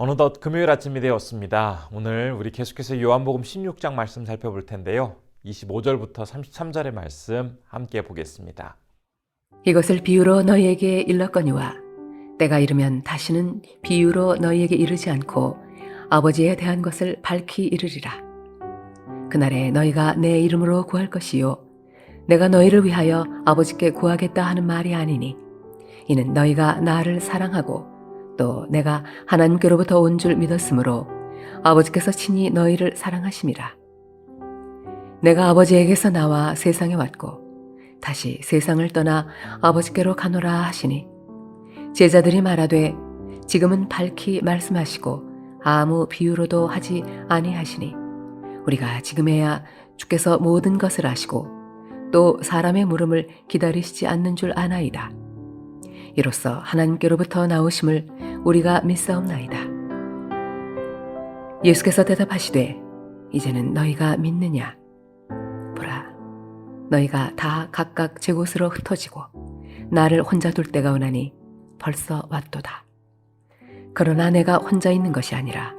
어느덧 금요일 아침이 되었습니다. 오늘 우리 계속해서 요한복음 16장 말씀 살펴볼 텐데요. 25절부터 33절의 말씀 함께 보겠습니다. 이것을 비유로 너희에게 일렀거니와 때가 이르면 다시는 비유로 너희에게 이르지 않고 아버지에 대한 것을 밝히 이르리라. 그날에 너희가 내 이름으로 구할 것이요 내가 너희를 위하여 아버지께 구하겠다 하는 말이 아니니 이는 너희가 나를 사랑하고 또 내가 하나님께로부터 온 줄 믿었으므로 아버지께서 친히 너희를 사랑하심이라. 내가 아버지에게서 나와 세상에 왔고 다시 세상을 떠나 아버지께로 가노라 하시니 제자들이 말하되 지금은 밝히 말씀하시고 아무 비유로도 하지 아니하시니 우리가 지금에야 주께서 모든 것을 아시고 또 사람의 물음을 기다리시지 않는 줄 아나이다. 이로써 하나님께로부터 나오심을 우리가 믿사옵나이다. 예수께서 대답하시되 이제는 너희가 믿느냐? 보라, 너희가 다 각각 제 곳으로 흩어지고 나를 혼자 둘 때가 오나니 벌써 왔도다. 그러나 내가 혼자 있는 것이 아니라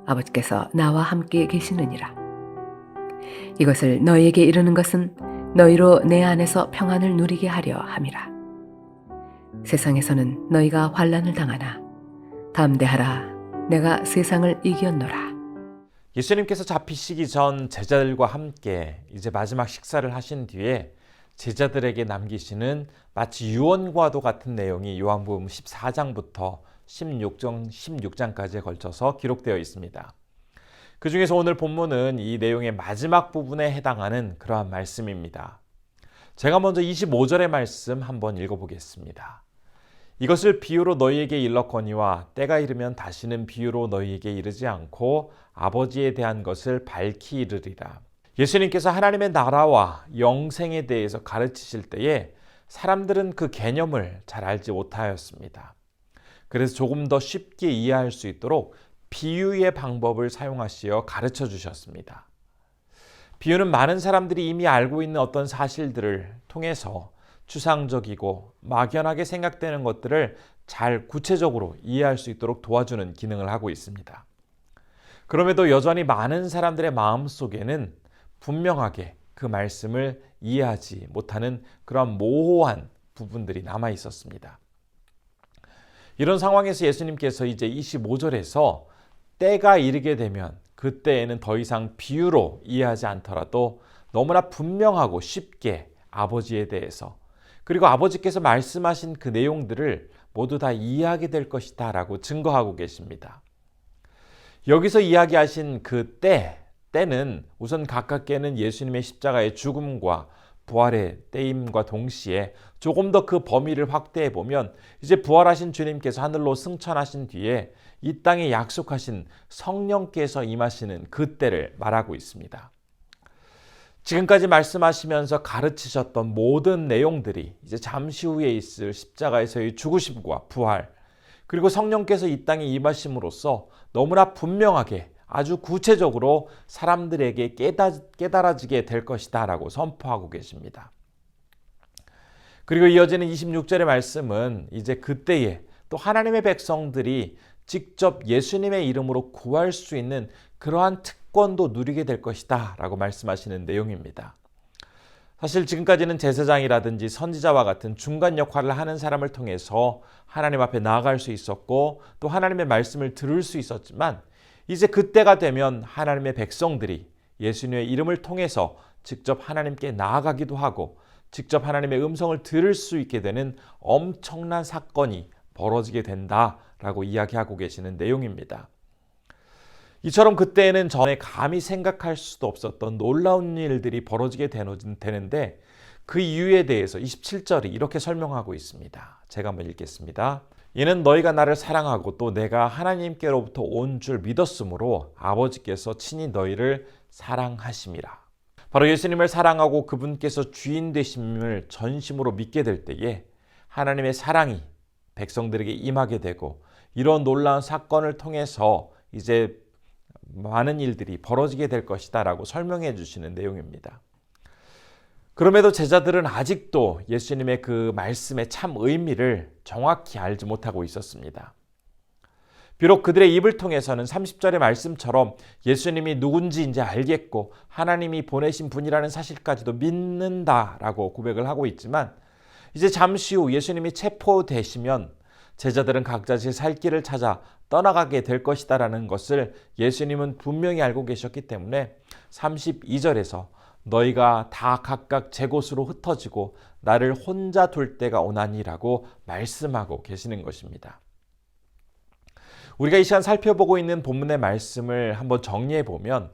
아버지께서 나와 함께 계시느니라. 이것을 너희에게 이르는 것은 너희로 내 안에서 평안을 누리게 하려 함이라. 세상에서는 너희가 환난을 당하나 담대하라. 내가 세상을 이겼노라. 예수님께서 잡히시기 전 제자들과 함께 이제 마지막 식사를 하신 뒤에 제자들에게 남기시는 마치 유언과도 같은 내용이 요한복음 14장부터 16장까지에 걸쳐서 기록되어 있습니다. 그 중에서 오늘 본문은 이 내용의 마지막 부분에 해당하는 그러한 말씀입니다. 제가 먼저 25절의 말씀 한번 읽어보겠습니다. 이것을 비유로 너희에게 일렀거니와 때가 이르면 다시는 비유로 너희에게 이르지 않고 아버지에 대한 것을 밝히 이르리라. 예수님께서 하나님의 나라와 영생에 대해서 가르치실 때에 사람들은 그 개념을 잘 알지 못하였습니다. 그래서 조금 더 쉽게 이해할 수 있도록 비유의 방법을 사용하시어 가르쳐 주셨습니다. 비유는 많은 사람들이 이미 알고 있는 어떤 사실들을 통해서 추상적이고 막연하게 생각되는 것들을 잘 구체적으로 이해할 수 있도록 도와주는 기능을 하고 있습니다. 그럼에도 여전히 많은 사람들의 마음속에는 분명하게 그 말씀을 이해하지 못하는 그런 모호한 부분들이 남아 있었습니다. 이런 상황에서 예수님께서 이제 25절에서 때가 이르게 되면 그때에는 더 이상 비유로 이해하지 않더라도 너무나 분명하고 쉽게 아버지에 대해서 그리고 아버지께서 말씀하신 그 내용들을 모두 다 이해하게 될 것이다 라고 증거하고 계십니다. 여기서 이야기하신 그 때는 우선 가깝게는 예수님의 십자가의 죽음과 부활의 때임과 동시에 조금 더 그 범위를 확대해 보면 이제 부활하신 주님께서 하늘로 승천하신 뒤에 이 땅에 약속하신 성령께서 임하시는 그 때를 말하고 있습니다. 지금까지 말씀하시면서 가르치셨던 모든 내용들이 이제 잠시 후에 있을 십자가에서의 죽으심과 부활 그리고 성령께서 이 땅에 임하심으로써 너무나 분명하게 아주 구체적으로 사람들에게 깨달아지게 될 것이다 라고 선포하고 계십니다. 그리고 이어지는 26절의 말씀은 이제 그때에 또 하나님의 백성들이 직접 예수님의 이름으로 구할 수 있는 그러한 특권도 누리게 될 것이다 라고 말씀하시는 내용입니다. 사실 지금까지는 제사장이라든지 선지자와 같은 중간 역할을 하는 사람을 통해서 하나님 앞에 나아갈 수 있었고 또 하나님의 말씀을 들을 수 있었지만 이제 그때가 되면 하나님의 백성들이 예수님의 이름을 통해서 직접 하나님께 나아가기도 하고 직접 하나님의 음성을 들을 수 있게 되는 엄청난 사건이 벌어지게 된다라고 이야기하고 계시는 내용입니다. 이처럼 그때에는 전에 감히 생각할 수도 없었던 놀라운 일들이 벌어지게 되는데 그 이유에 대해서 27절이 이렇게 설명하고 있습니다. 제가 한번 읽겠습니다. 이는 너희가 나를 사랑하고 또 내가 하나님께로부터 온 줄 믿었으므로 아버지께서 친히 너희를 사랑하심이라. 바로 예수님을 사랑하고 그분께서 주인 되심을 전심으로 믿게 될 때에 하나님의 사랑이 백성들에게 임하게 되고 이런 놀라운 사건을 통해서 이제 많은 일들이 벌어지게 될 것이다 라고 설명해 주시는 내용입니다. 그럼에도 제자들은 아직도 예수님의 그 말씀의 참 의미를 정확히 알지 못하고 있었습니다. 비록 그들의 입을 통해서는 30절의 말씀처럼 예수님이 누군지 이제 알겠고 하나님이 보내신 분이라는 사실까지도 믿는다라고 고백을 하고 있지만 이제 잠시 후 예수님이 체포되시면 제자들은 각자 제 살 길을 찾아 떠나가게 될 것이다라는 것을 예수님은 분명히 알고 계셨기 때문에 32절에서 너희가 다 각각 제 곳으로 흩어지고 나를 혼자 둘 때가 오나니라고 말씀하고 계시는 것입니다. 우리가 이 시간 살펴보고 있는 본문의 말씀을 한번 정리해 보면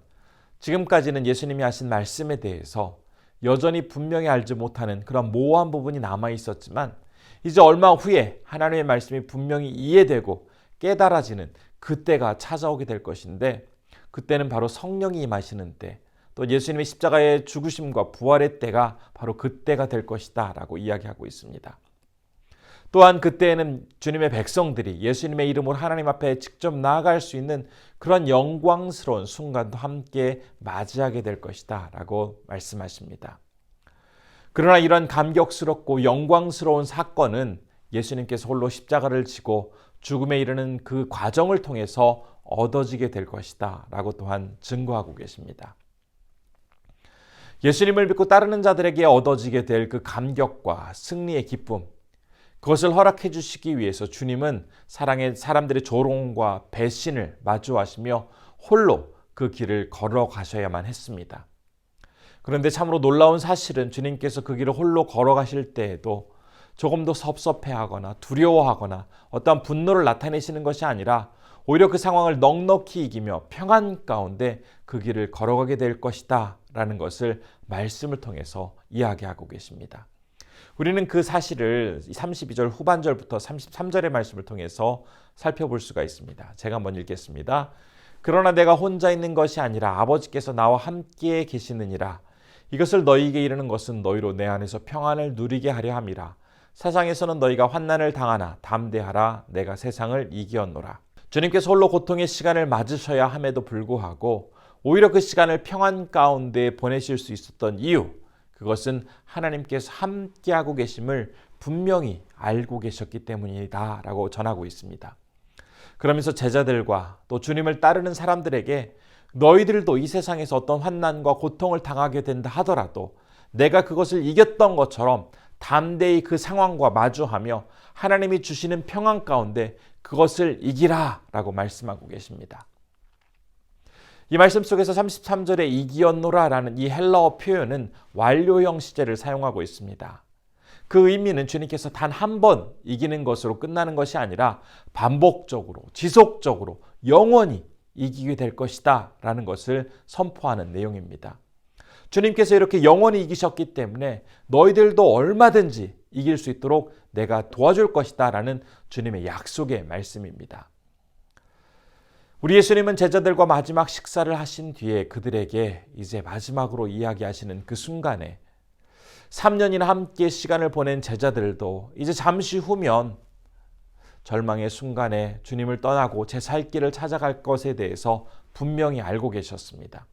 지금까지는 예수님이 하신 말씀에 대해서 여전히 분명히 알지 못하는 그런 모호한 부분이 남아 있었지만 이제 얼마 후에 하나님의 말씀이 분명히 이해되고 깨달아지는 그때가 찾아오게 될 것인데 그때는 바로 성령이 임하시는 때, 또 예수님의 십자가의 죽으심과 부활의 때가 바로 그때가 될 것이다 라고 이야기하고 있습니다. 또한 그때에는 주님의 백성들이 예수님의 이름으로 하나님 앞에 직접 나아갈 수 있는 그런 영광스러운 순간도 함께 맞이하게 될 것이다 라고 말씀하십니다. 그러나 이런 감격스럽고 영광스러운 사건은 예수님께서 홀로 십자가를 지고 죽음에 이르는 그 과정을 통해서 얻어지게 될 것이다 라고 또한 증거하고 계십니다. 예수님을 믿고 따르는 자들에게 얻어지게 될 그 감격과 승리의 기쁨, 그것을 허락해 주시기 위해서 주님은 사람들의 조롱과 배신을 마주하시며 홀로 그 길을 걸어가셔야만 했습니다. 그런데 참으로 놀라운 사실은 주님께서 그 길을 홀로 걸어가실 때에도 조금도 섭섭해하거나 두려워하거나 어떠한 분노를 나타내시는 것이 아니라 오히려 그 상황을 넉넉히 이기며 평안 가운데 그 길을 걸어가게 될 것이다 라는 것을 말씀을 통해서 이야기하고 계십니다. 우리는 그 사실을 32절 후반절부터 33절의 말씀을 통해서 살펴볼 수가 있습니다. 제가 한번 읽겠습니다. 그러나 내가 혼자 있는 것이 아니라 아버지께서 나와 함께 계시느니라. 이것을 너희에게 이르는 것은 너희로 내 안에서 평안을 누리게 하려 함이라. 세상에서는 너희가 환난을 당하나 담대하라. 내가 세상을 이기었노라. 주님께서 홀로 고통의 시간을 맞으셔야 함에도 불구하고 오히려 그 시간을 평안 가운데 보내실 수 있었던 이유, 그것은 하나님께서 함께하고 계심을 분명히 알고 계셨기 때문이다 라고 전하고 있습니다. 그러면서 제자들과 또 주님을 따르는 사람들에게 너희들도 이 세상에서 어떤 환난과 고통을 당하게 된다 하더라도 내가 그것을 이겼던 것처럼 담대히 그 상황과 마주하며 하나님이 주시는 평안 가운데 그것을 이기라 라고 말씀하고 계십니다. 이 말씀 속에서 33절에 이기었노라라는 이 헬라어 표현은 완료형 시제를 사용하고 있습니다. 그 의미는 주님께서 단 한 번 이기는 것으로 끝나는 것이 아니라 반복적으로, 지속적으로, 영원히 이기게 될 것이다 라는 것을 선포하는 내용입니다. 주님께서 이렇게 영원히 이기셨기 때문에 너희들도 얼마든지 이길 수 있도록 내가 도와줄 것이다 라는 주님의 약속의 말씀입니다. 우리 예수님은 제자들과 마지막 식사를 하신 뒤에 그들에게 이제 마지막으로 이야기하시는 그 순간에 3년이나 함께 시간을 보낸 제자들도 이제 잠시 후면 절망의 순간에 주님을 떠나고 제 살 길을 찾아갈 것에 대해서 분명히 알고 계셨습니다.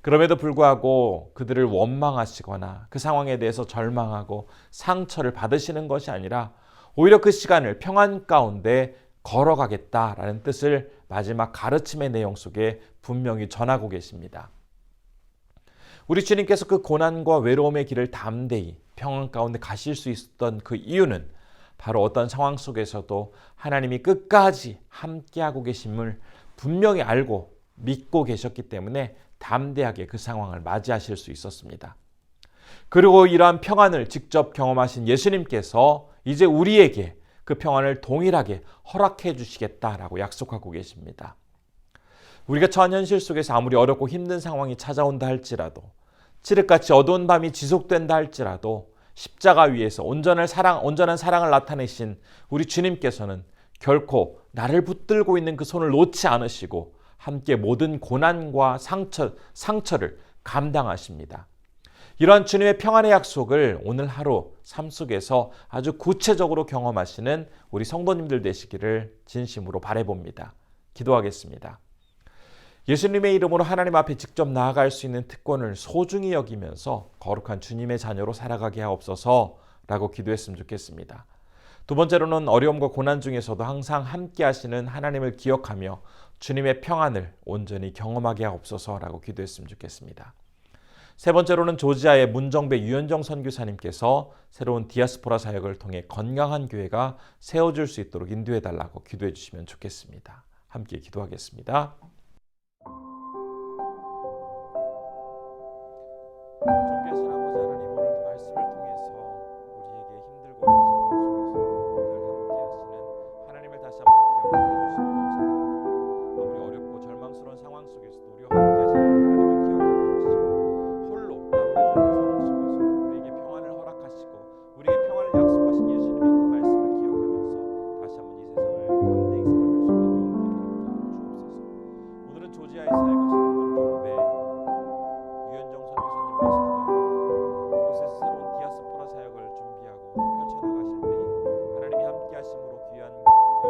그럼에도 불구하고 그들을 원망하시거나 그 상황에 대해서 절망하고 상처를 받으시는 것이 아니라 오히려 그 시간을 평안 가운데 걸어가겠다라는 뜻을 마지막 가르침의 내용 속에 분명히 전하고 계십니다. 우리 주님께서 그 고난과 외로움의 길을 담대히 평안 가운데 가실 수 있었던 그 이유는 바로 어떤 상황 속에서도 하나님이 끝까지 함께하고 계심을 분명히 알고 믿고 계셨기 때문에 담대하게 그 상황을 맞이하실 수 있었습니다. 그리고 이러한 평안을 직접 경험하신 예수님께서 이제 우리에게 그 평안을 동일하게 허락해 주시겠다라고 약속하고 계십니다. 우리가 처한 현실 속에서 아무리 어렵고 힘든 상황이 찾아온다 할지라도, 칠흑같이 어두운 밤이 지속된다 할지라도 십자가 위에서 온전한 사랑을 나타내신 우리 주님께서는 결코 나를 붙들고 있는 그 손을 놓지 않으시고 함께 모든 고난과 상처를 감당하십니다. 이러한 주님의 평안의 약속을 오늘 하루 삶 속에서 아주 구체적으로 경험하시는 우리 성도님들 되시기를 진심으로 바라봅니다. 기도하겠습니다. 예수님의 이름으로 하나님 앞에 직접 나아갈 수 있는 특권을 소중히 여기면서 거룩한 주님의 자녀로 살아가게 하옵소서라고 기도했으면 좋겠습니다. 두 번째로는 어려움과 고난 중에서도 항상 함께 하시는 하나님을 기억하며 주님의 평안을 온전히 경험하게 하옵소서라고 기도했으면 좋겠습니다. 세 번째로는 조지아의 문정배 유현정 선교사님께서 새로운 디아스포라 사역을 통해 건강한 교회가 세워질 수 있도록 인도해달라고 기도해 주시면 좋겠습니다. 함께 기도하겠습니다. 존귀하신 아버지 하나님, 오늘도 말씀을 통해서 우리에게 힘들고 어려운 상황 속에서도 늘 함께 하시는 하나님을 다시 한번 기억하게 해주시니 감사드립니다. 아무리 어렵고 절망스러운 상황 속에서도 우리와 함께 하시는 하나님을 기억하게 해주시고 홀로 남겨져 있는 상황 속에서도 우리에게 평안을 허락하시고 우리에게 평안을 약속하신 예수님의 그 말씀을 기억하면서 다시 한번 이 세상을 담대히 살아갈 수 있는 용기를 얻게 주옵소서. 오늘은 조지아에 사역하시는 문정배 유현정 선교사님을 기도합니다. 그곳에서 새로운 디아스포라 사역을 준비하고 또 펼쳐나가실 때에 하나님이 함께 하심으로 귀한 영혼들이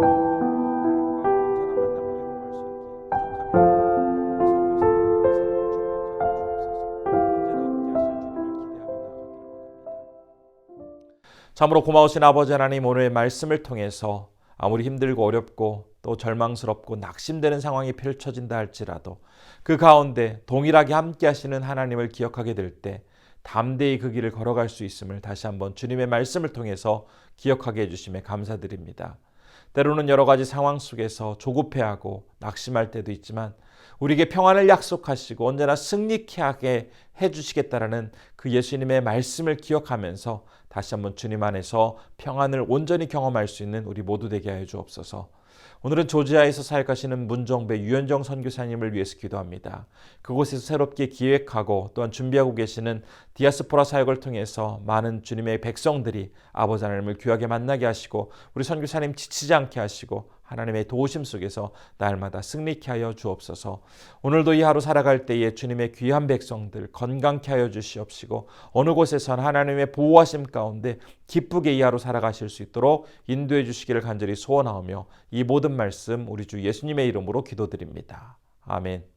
하나님과 온전한 만남을 이루어갈 수 있게 부족함이 없는 우리 선교사님의 사역을 축복하여 주옵소서. 언제나 함께 하실 주님을 기대하며 나아가기를 원합니다. 참으로 고마우신 아버지 하나님, 오늘의 말씀을 통해서 아무리 힘들고 어렵고 또 절망스럽고 낙심되는 상황이 펼쳐진다 할지라도 그 가운데 동일하게 함께 하시는 하나님을 기억하게 될 때 담대히 그 길을 걸어갈 수 있음을 다시 한번 주님의 말씀을 통해서 기억하게 해주심에 감사드립니다. 때로는 여러 가지 상황 속에서 조급해하고 낙심할 때도 있지만 우리에게 평안을 약속하시고 언제나 승리케 하게 해주시겠다라는 그 예수님의 말씀을 기억하면서 다시 한번 주님 안에서 평안을 온전히 경험할 수 있는 우리 모두 되게 하여 주옵소서. 오늘은 조지아에서 사역하시는 문정배 유현정 선교사님을 위해서 기도합니다. 그곳에서 새롭게 기획하고 또한 준비하고 계시는 디아스포라 사역을 통해서 많은 주님의 백성들이 아버지 하나님을 귀하게 만나게 하시고 우리 선교사님 지치지 않게 하시고 하나님의 도우심 속에서 날마다 승리케 하여 주옵소서. 오늘도 이 하루 살아갈 때에 주님의 귀한 백성들 건강케 하여 주시옵시고 어느 곳에선 하나님의 보호하심 가운데 기쁘게 이 하루 살아가실 수 있도록 인도해 주시기를 간절히 소원하오며 이 모든 말씀 우리 주 예수님의 이름으로 기도드립니다. 아멘.